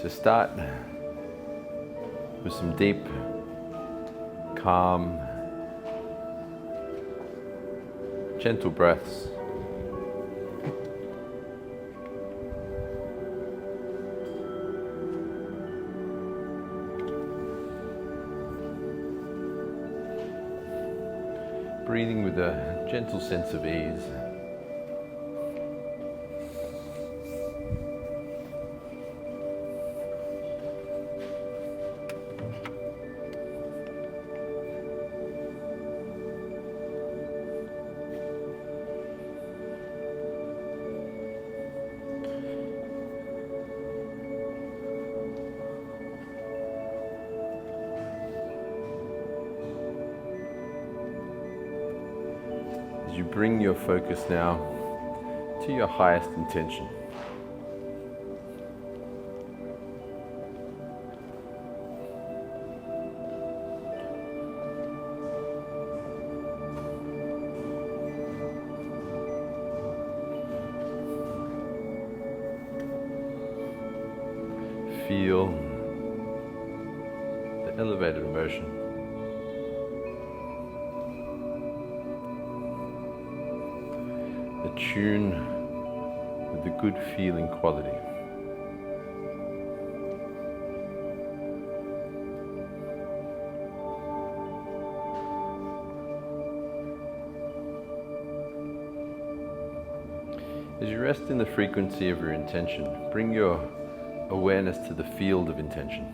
So start with some deep, calm, gentle breaths. Breathing with a gentle sense of ease. As you bring your focus now to your highest intention. Feel the elevated emotion. Attune with the good feeling quality. As you rest in the frequency of your intention, bring your awareness to the field of intention.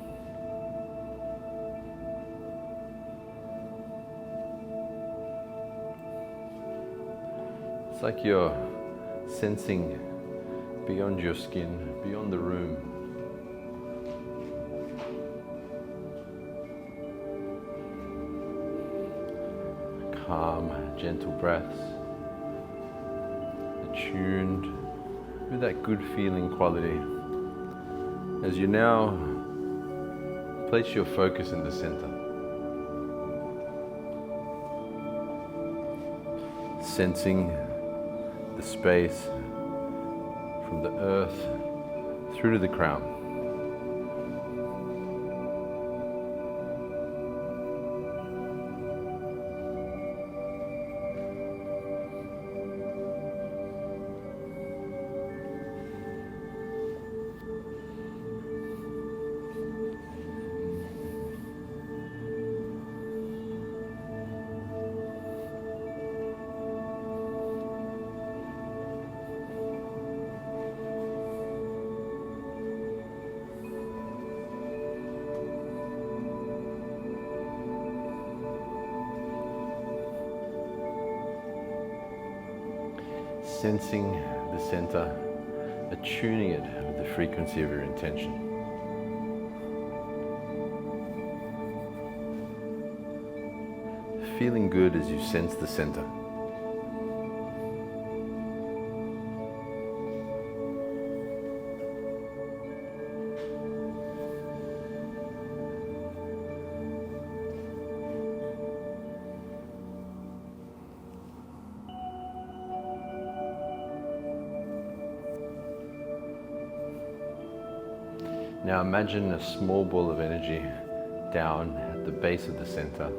It's like you're sensing beyond your skin, beyond the room. Calm, gentle breaths, attuned with that good feeling quality. As you now place your focus in the center, sensing the space from the earth through to the crown. Sensing the center, attuning it with the frequency of your intention. Feeling good as you sense the center. Now imagine a small ball of energy down at the base of the center.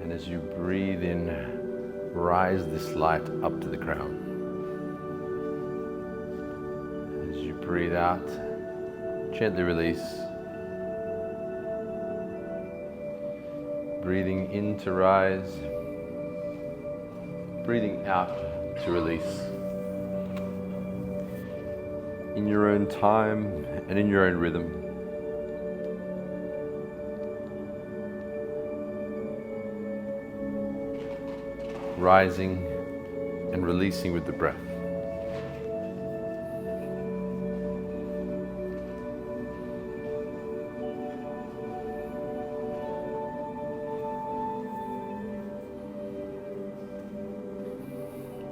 And as you breathe in, rise this light up to the crown. As you breathe out, gently release. Breathing in to rise, breathing out to release. In your own time and in your own rhythm. Rising and releasing with the breath.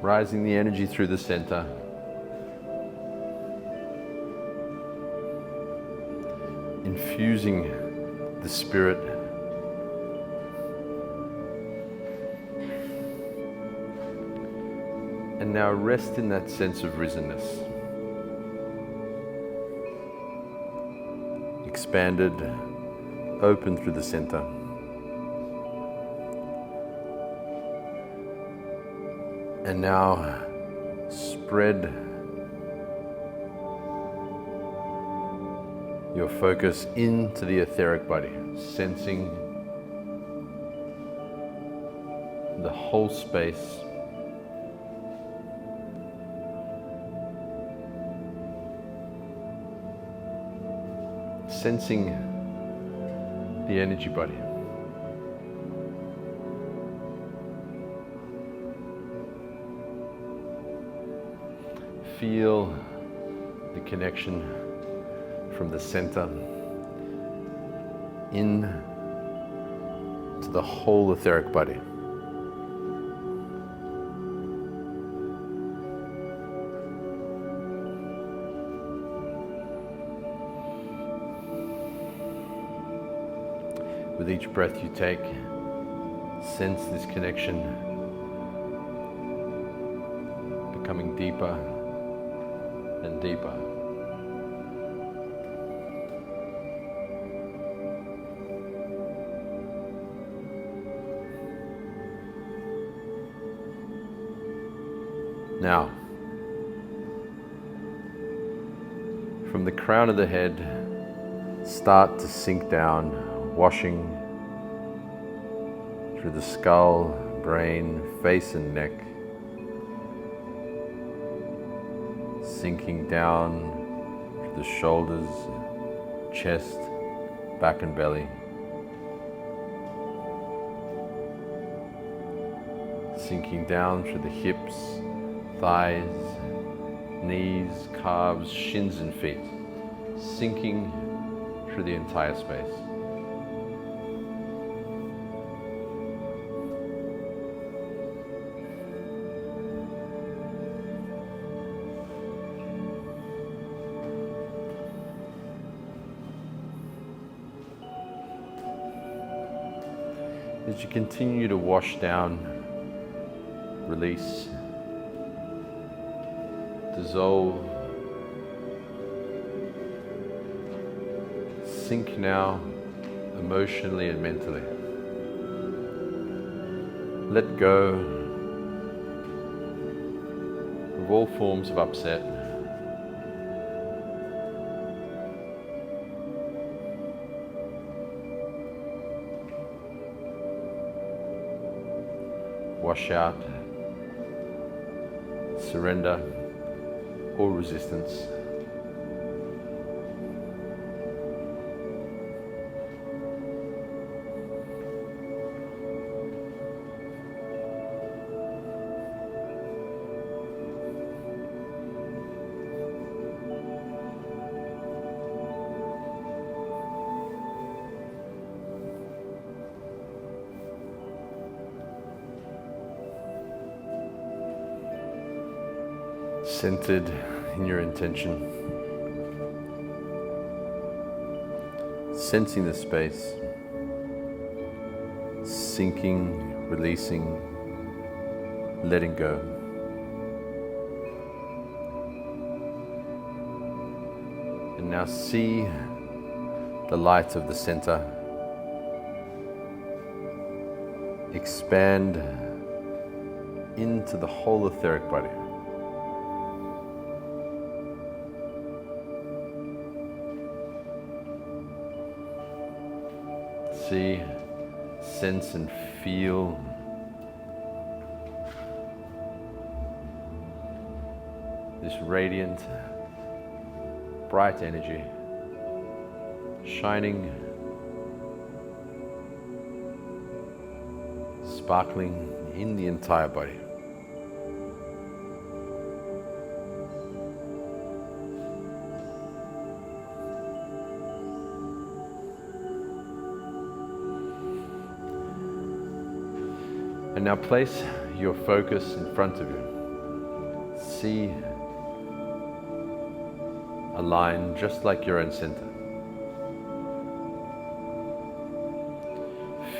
Rising the energy through the center. Infusing the spirit. And now rest in that sense of risenness. expanded, open through the center. And now spread your focus into the etheric body, sensing the whole space. Sensing the energy body. Feel the connection from the center in to the whole etheric body. With each breath you take, sense this connection becoming deeper and deeper. Now, from the crown of the head, start to sink down, washing through the skull, brain, face and neck, sinking down through the shoulders, chest, back and belly, sinking down through the hips, thighs, knees, calves, shins and feet, sinking through the entire space. As you continue to wash down, release, dissolve, sink now emotionally and mentally. Let go of all forms of upset. Wash out, surrender, or resistance. Centered in your intention, sensing the space, sinking, releasing, letting go. And now see the light of the center expand into the whole etheric body. See, sense and feel this radiant, bright energy shining, sparkling in the entire body. And now place your focus in front of you. See a line just like your own center.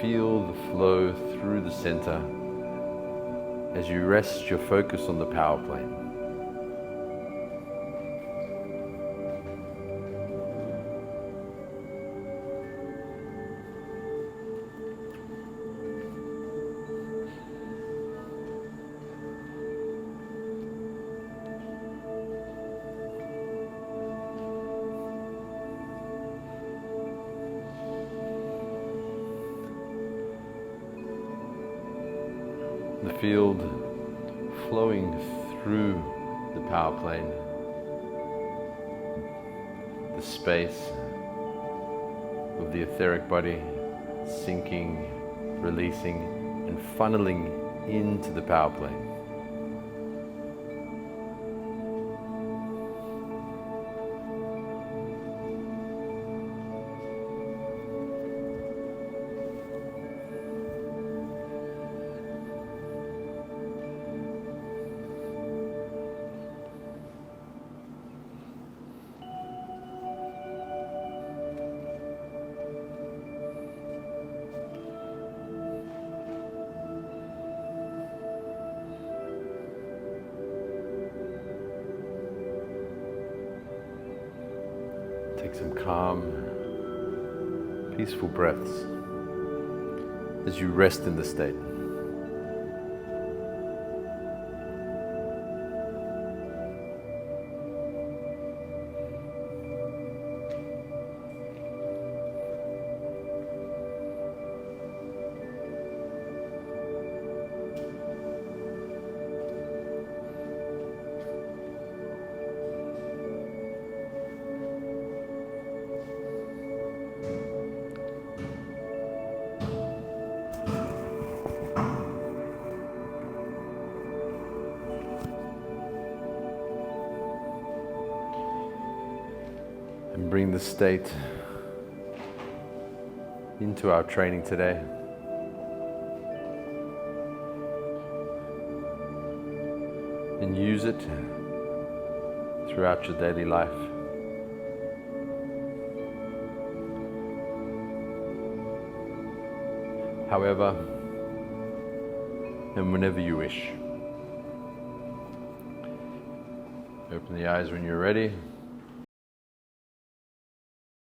Feel the flow through the center as you rest your focus on the power plane. field flowing through the power plane, the space of the etheric body sinking, releasing, and funneling into the power plane. Take some calm, peaceful breaths as you rest in the state. And bring the state into our training today. And use it throughout your daily life. However, and whenever you wish. Open the eyes when you're ready.